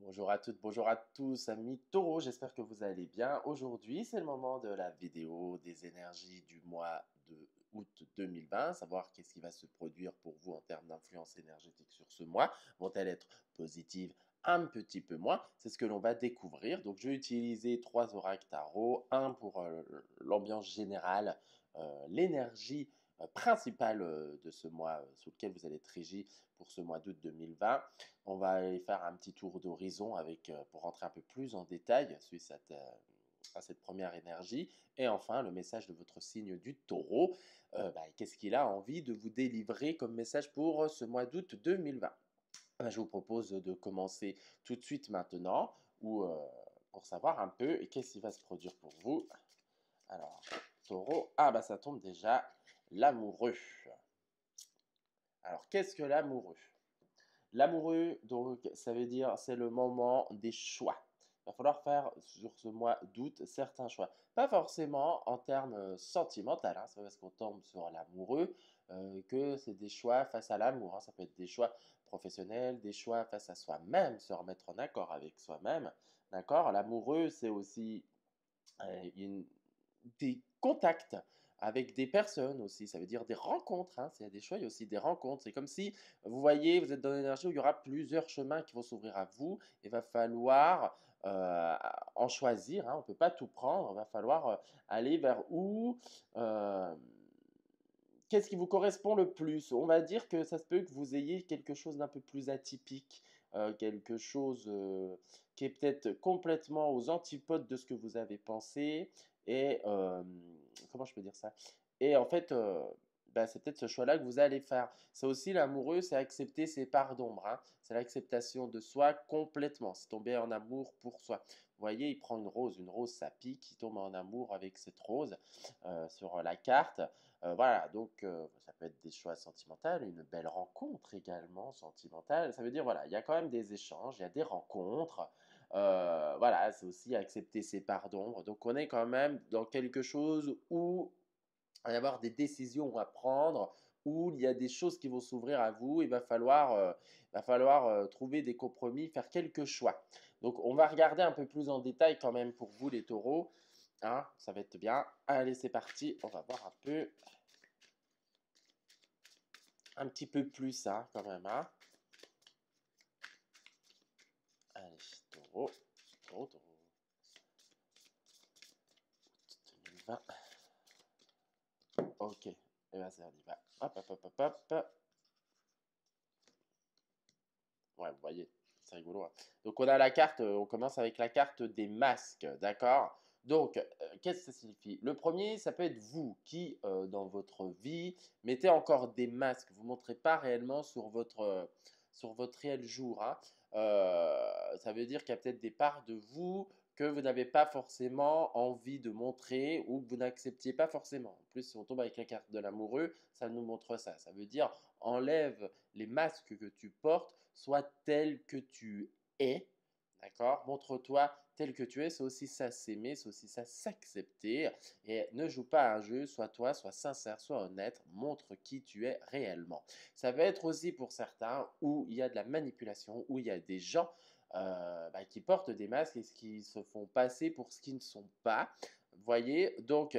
Bonjour à toutes, bonjour à tous, amis taureaux, j'espère que vous allez bien. Aujourd'hui, c'est le moment de la vidéo des énergies du mois de août 2020, savoir qu'est-ce qui va se produire pour vous en termes d'influence énergétique sur ce mois. Vont-elles être positives, un petit peu moins? C'est ce que l'on va découvrir. Donc, je vais utiliser trois oracles tarot, un pour l'ambiance générale, l'énergie principale de ce mois sous lequel vous allez être régi pour ce mois d'août 2020. On va aller faire un petit tour d'horizon avec, pour rentrer un peu plus en détail suite à cette première énergie. Et enfin, le message de votre signe du taureau. Qu'est-ce qu'il a envie de vous délivrer comme message pour ce mois d'août 2020? Je vous propose de commencer tout de suite maintenant ou, pour savoir un peu qu'est-ce qui va se produire pour vous. Alors, taureau, ça tombe déjà, l'amoureux. Alors, qu'est-ce que l'amoureux? L'amoureux, donc, ça veut dire c'est le moment des choix. Il va falloir faire sur ce mois d'août certains choix. Pas forcément en termes sentimentaux, hein. C'est pas parce qu'on tombe sur l'amoureux que c'est des choix face à l'amour, hein. Ça peut être des choix professionnels, des choix face à soi-même, se remettre en accord avec soi-même. D'accord? L'amoureux, c'est aussi une des contacts avec des personnes aussi, ça veut dire des rencontres, hein. S'il y a des choix, il y a aussi des rencontres. C'est comme si, vous voyez, vous êtes dans l'énergie où il y aura plusieurs chemins qui vont s'ouvrir à vous. Il va falloir en choisir, hein. On ne peut pas tout prendre. Il va falloir aller vers où, euh, qu'est-ce qui vous correspond le plus? On va dire que ça se peut que vous ayez quelque chose d'un peu plus atypique, quelque chose qui est peut-être complètement aux antipodes de ce que vous avez pensé. Et comment je peux dire ça? Et en fait, c'est peut-être ce choix-là que vous allez faire. C'est aussi l'amoureux, c'est accepter ses parts d'ombre, hein. C'est l'acceptation de soi complètement. C'est tomber en amour pour soi. Vous voyez, il prend une rose ça pique, il tombe en amour avec cette rose sur la carte. Voilà, donc ça peut être des choix sentimentaux, une belle rencontre également sentimentale. Ça veut dire, voilà, il y a quand même des échanges, il y a des rencontres. Voilà, c'est aussi accepter ses parts d'ombre. Donc on est quand même dans quelque chose où il va y avoir des décisions à prendre, où il y a des choses qui vont s'ouvrir à vous. Il va falloir trouver des compromis, faire quelques choix. Donc on va regarder un peu plus en détail quand même pour vous les taureaux. Hein, ça va être bien. Allez, c'est parti. On va voir un petit peu plus, hein, quand même. Hein. Allez, taureau, taureau, taureau. 2020. Ok. Et bien, ça y va. Hop, hop, hop, hop, hop. Ouais, vous voyez, c'est rigolo, hein. Donc, on a la carte, on commence avec la carte des masques, d'accord? Donc, qu'est-ce que ça signifie? Le premier, ça peut être vous qui, dans votre vie, mettez encore des masques. Vous ne montrez pas réellement sur votre réel jour, hein. Ça veut dire qu'il y a peut-être des parts de vous que vous n'avez pas forcément envie de montrer ou que vous n'acceptiez pas forcément. En plus, si on tombe avec la carte de l'amoureux, ça nous montre ça. Ça veut dire enlève les masques que tu portes, sois tel que tu es. D'accord? Montre-toi tel que tu es, c'est aussi ça s'aimer, c'est aussi ça s'accepter. Et ne joue pas à un jeu, sois toi, sois sincère, sois honnête, montre qui tu es réellement. Ça va être aussi pour certains où il y a de la manipulation, où il y a des gens qui portent des masques et qui se font passer pour ce qu'ils ne sont pas. Vous voyez, donc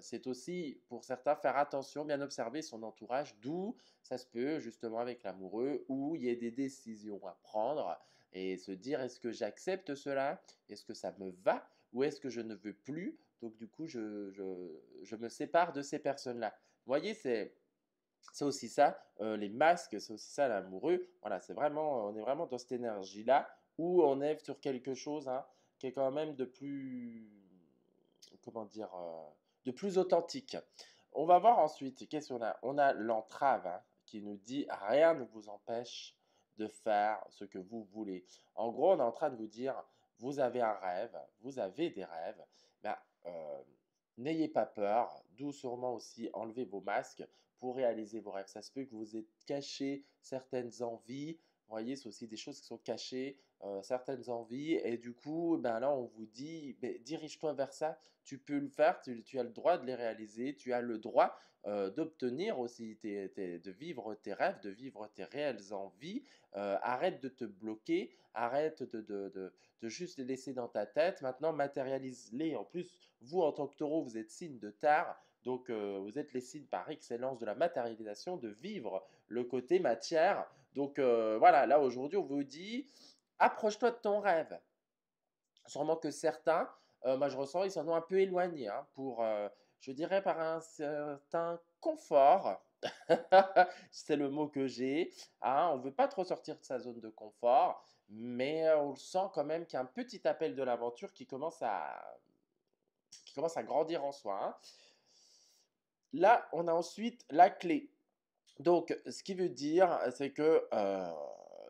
c'est aussi pour certains faire attention, bien observer son entourage, d'où ça se peut justement avec l'amoureux, où il y a des décisions à prendre et se dire est-ce que j'accepte cela, est-ce que ça me va ou est-ce que je ne veux plus, donc du coup je me sépare de ces personnes-là. Vous voyez, c'est aussi ça, les masques, c'est aussi ça l'amoureux. Voilà, on est vraiment dans cette énergie-là où on est sur quelque chose hein, qui est quand même de plus, comment dire, de plus authentique. On va voir ensuite, qu'est-ce qu'on a? On a l'entrave hein, qui nous dit rien ne vous empêche de faire ce que vous voulez. En gros, on est en train de vous dire, vous avez un rêve, vous avez des rêves, ben, n'ayez pas peur, doucement aussi, enlevez vos masques pour réaliser vos rêves. Ça se peut que vous ayez caché certaines envies, Vous voyez, c'est aussi des choses qui sont cachées, certaines envies. Et du coup, ben là, on vous dit, ben, dirige-toi vers ça. Tu peux le faire, tu as le droit de les réaliser, tu as le droit d'obtenir aussi, de vivre tes rêves, de vivre tes réelles envies. Arrête de te bloquer, arrête de juste les laisser dans ta tête. Maintenant, matérialise-les. En plus, vous, en tant que taureau, vous êtes signe de terre. Donc, vous êtes les signes par excellence de la matérialisation, de vivre le côté matière. Donc, voilà, là, aujourd'hui, on vous dit, approche-toi de ton rêve. Sûrement que certains, moi je ressens, ils s'en ont un peu éloignés hein, pour, je dirais, par un certain confort. C'est le mot que j'ai. Hein, on ne veut pas trop sortir de sa zone de confort, mais on le sent quand même qu'il y a un petit appel de l'aventure qui commence à grandir en soi. Hein. Là, on a ensuite la clé. Donc, ce qui veut dire, c'est que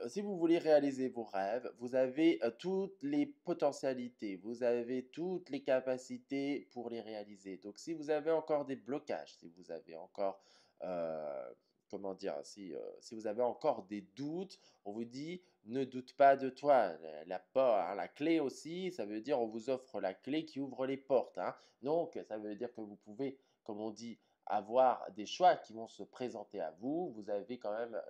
si vous voulez réaliser vos rêves, vous avez toutes les potentialités, vous avez toutes les capacités pour les réaliser. Donc, si vous avez encore des blocages, si vous avez encore, euh, comment dire, si vous avez encore des doutes, on vous dit, ne doute pas de toi. La clé aussi, ça veut dire, on vous offre la clé qui ouvre les portes. Hein. Donc, ça veut dire que vous pouvez, comme on dit, avoir des choix qui vont se présenter à vous. Vous avez quand même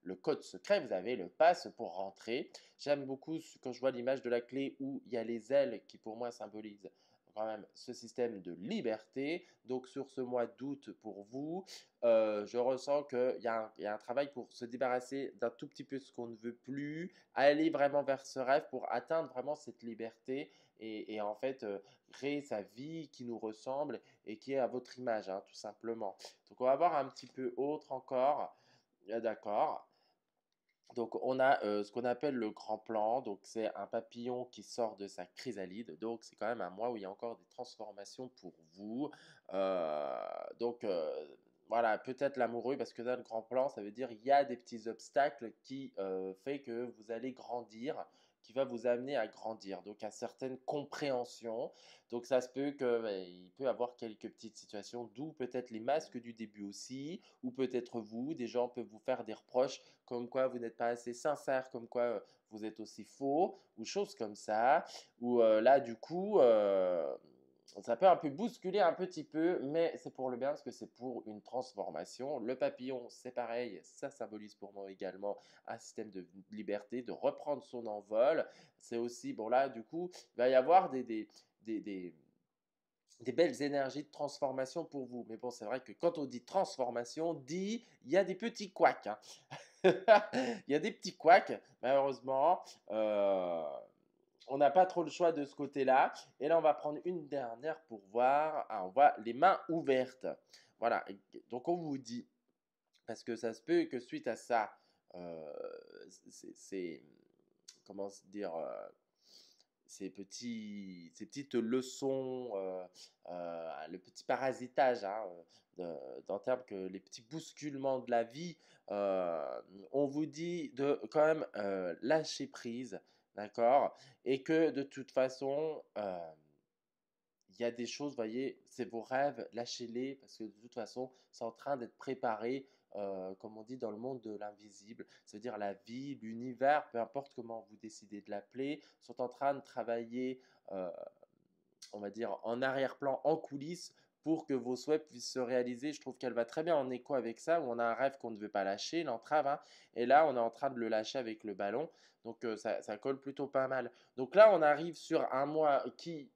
le code secret, vous avez le pass pour rentrer. J'aime beaucoup quand je vois l'image de la clé où il y a les ailes qui pour moi symbolisent quand même ce système de liberté. Donc sur ce mois d'août pour vous, je ressens qu'il y a un travail pour se débarrasser d'un tout petit peu ce qu'on ne veut plus, aller vraiment vers ce rêve pour atteindre vraiment cette liberté et en fait créer sa vie qui nous ressemble et qui est à votre image, hein, tout simplement. Donc on va voir un petit peu autre encore. D'accord. Donc on a ce qu'on appelle le grand plan. Donc c'est un papillon qui sort de sa chrysalide. Donc c'est quand même un mois où il y a encore des transformations pour vous. Donc voilà, peut-être l'amoureux, parce que dans le grand plan, ça veut dire il y a des petits obstacles qui fait que vous allez grandir, qui va vous amener à grandir, donc à certaines compréhensions. Donc ça se peut que il peut y avoir quelques petites situations, d'où peut-être les masques du début aussi, ou peut-être vous, des gens peuvent vous faire des reproches comme quoi vous n'êtes pas assez sincère, comme quoi vous êtes aussi faux, ou choses comme ça, ou là du coup ça peut un peu bousculer un petit peu, mais c'est pour le bien parce que c'est pour une transformation. Le papillon, c'est pareil, ça symbolise pour moi également un système de liberté, de reprendre son envol. C'est aussi, bon là, du coup, il va y avoir des, des belles énergies de transformation pour vous. Mais bon, c'est vrai que quand on dit transformation, dit il y a des petits couacs. Hein. Il y a des petits couacs, malheureusement. On n'a pas trop le choix de ce côté-là. Et là, on va prendre une dernière pour voir. Ah, on voit les mains ouvertes. Voilà. Donc, on vous dit, parce que ça se peut que suite à ça, euh, c'est comment dire, ces petites leçons, le petit parasitage, hein, dans termes que les petits bousculements de la vie, on vous dit de quand même lâcher prise, d'accord? Et que de toute façon, il y a des choses, vous voyez, c'est vos rêves, lâchez-les parce que de toute façon, c'est en train d'être préparé, comme on dit, dans le monde de l'invisible. C'est-à-dire la vie, l'univers, peu importe comment vous décidez de l'appeler, sont en train de travailler, euh, on va dire, en arrière-plan, en coulisses, pour que vos souhaits puissent se réaliser. Je trouve qu'elle va très bien en écho avec ça, où on a un rêve qu'on ne veut pas lâcher, l'entrave, hein, et là, on est en train de le lâcher avec le ballon. Donc, ça colle plutôt pas mal. Donc là, on arrive sur un mois qui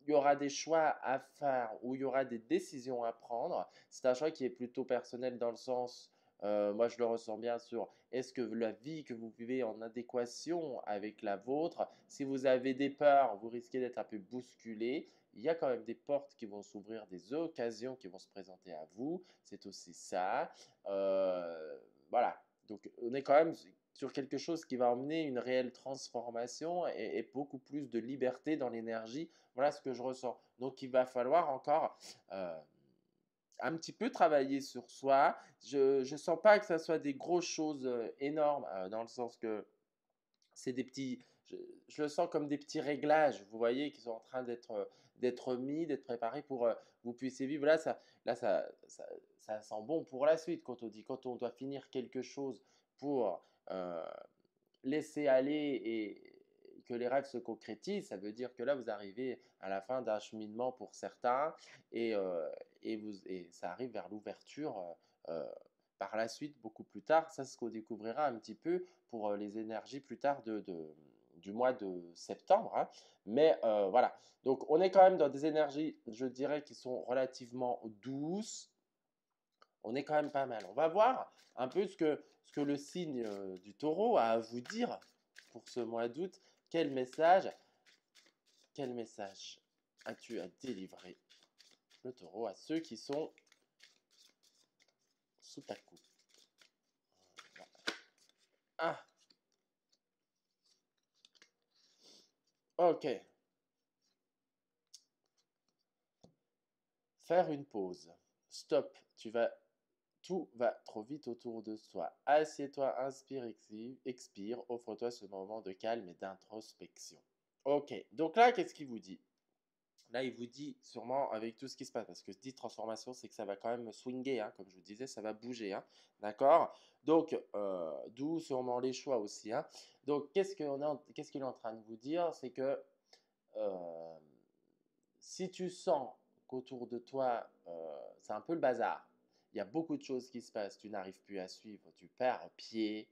il y aura des choix à faire ou il y aura des décisions à prendre. C'est un choix qui est plutôt personnel dans le sens, moi je le ressens bien sur est-ce que la vie que vous vivez est en adéquation avec la vôtre. Si vous avez des peurs, vous risquez d'être un peu bousculé. Il y a quand même des portes qui vont s'ouvrir, des occasions qui vont se présenter à vous. C'est aussi ça. Voilà. Donc on est quand même sur quelque chose qui va emmener une réelle transformation et beaucoup plus de liberté dans l'énergie. Voilà ce que je ressens. Donc il va falloir encore un petit peu travailler sur soi. Je ne sens pas que ça soit des grosses choses énormes, dans le sens que c'est des petits, je le sens comme des petits réglages, vous voyez, qui sont en train d'être mis, d'être préparés pour vous puissiez vivre. Là, ça sent bon pour la suite quand on dit, quand on doit finir quelque chose pour euh, laisser aller et que les rêves se concrétisent, ça veut dire que là, vous arrivez à la fin d'un cheminement pour certains et, et ça arrive vers l'ouverture par la suite, beaucoup plus tard. Ça, c'est ce qu'on découvrira un petit peu pour les énergies plus tard du mois de septembre, hein. Mais voilà, donc on est quand même dans des énergies, je dirais, qui sont relativement douces. On est quand même pas mal. On va voir un peu ce que le signe du taureau a à vous dire pour ce mois d'août. Quel message as-tu à délivrer, le taureau, à ceux qui sont sous ta coupe? Ah, ok. Faire une pause. Stop. Tout va trop vite autour de toi. Assieds-toi, inspire, expire. Offre-toi ce moment de calme et d'introspection. Ok. Donc là, qu'est-ce qu'il vous dit? Là, il vous dit sûrement avec tout ce qui se passe, parce que dit transformation, c'est que ça va quand même swinguer, hein, comme je vous disais, ça va bouger, hein, d'accord? Donc, d'où sûrement les choix aussi, hein. Donc, qu'est-ce qu'il est en train de vous dire? C'est que euh, si tu sens qu'autour de toi, c'est un peu le bazar, il y a beaucoup de choses qui se passent, tu n'arrives plus à suivre, tu perds pied,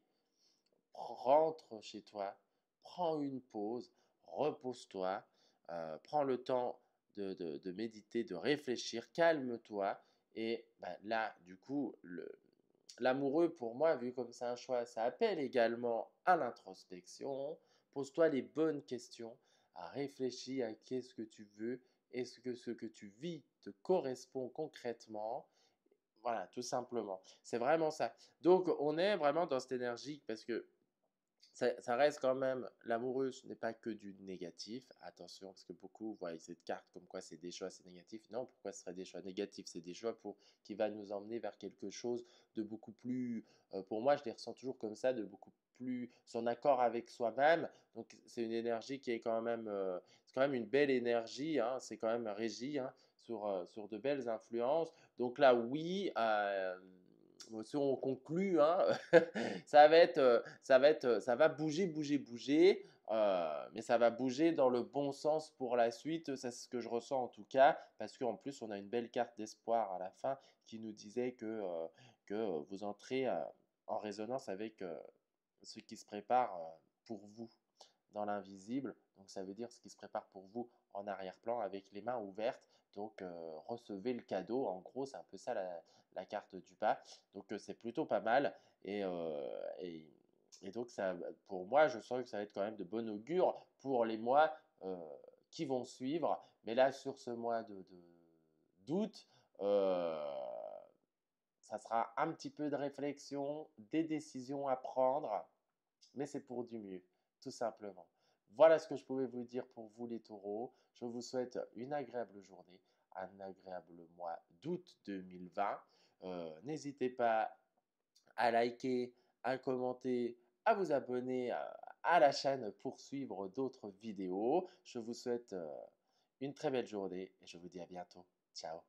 rentre chez toi, prends une pause, repose-toi, prends le temps de méditer, de réfléchir, calme-toi. Et ben, là, du coup, l'amoureux, pour moi, vu comme c'est un choix, ça appelle également à l'introspection. Pose-toi les bonnes questions, à réfléchir à qu'est-ce que tu veux, est-ce que ce que tu vis te correspond concrètement. Voilà, tout simplement. C'est vraiment ça. Donc, on est vraiment dans cette énergie parce que ça reste quand même, l'amoureux, ce n'est pas que du négatif. Attention, parce que beaucoup voient cette carte comme quoi c'est des choix, c'est négatif. Non, pourquoi ce serait des choix négatifs? C'est des choix qui va nous emmener vers quelque chose de beaucoup plus, pour moi, je les ressens toujours comme ça, de beaucoup plus en accord avec soi-même. Donc, c'est une énergie qui est quand même, c'est quand même une belle énergie, hein, c'est quand même régi, hein, sur de belles influences. Donc là, oui, si on conclut, hein, ça va bouger, bouger, bouger, mais ça va bouger dans le bon sens pour la suite. C'est ce que je ressens en tout cas, parce qu'en plus, on a une belle carte d'espoir à la fin qui nous disait que vous entrez en résonance avec ce qui se prépare pour vous dans l'invisible. Donc ça veut dire ce qui se prépare pour vous en arrière-plan avec les mains ouvertes. Donc recevez le cadeau. En gros, c'est un peu ça la carte du bas. Donc c'est plutôt pas mal. Et donc ça, pour moi, je sens que ça va être quand même de bon augure pour les mois qui vont suivre. Mais là, sur ce mois d'août, ça sera un petit peu de réflexion, des décisions à prendre, mais c'est pour du mieux, tout simplement. Voilà ce que je pouvais vous dire pour vous les taureaux. Je vous souhaite une agréable journée, un agréable mois d'août 2020. N'hésitez pas à liker, à commenter, à vous abonner à la chaîne pour suivre d'autres vidéos. Je vous souhaite une très belle journée et je vous dis à bientôt. Ciao.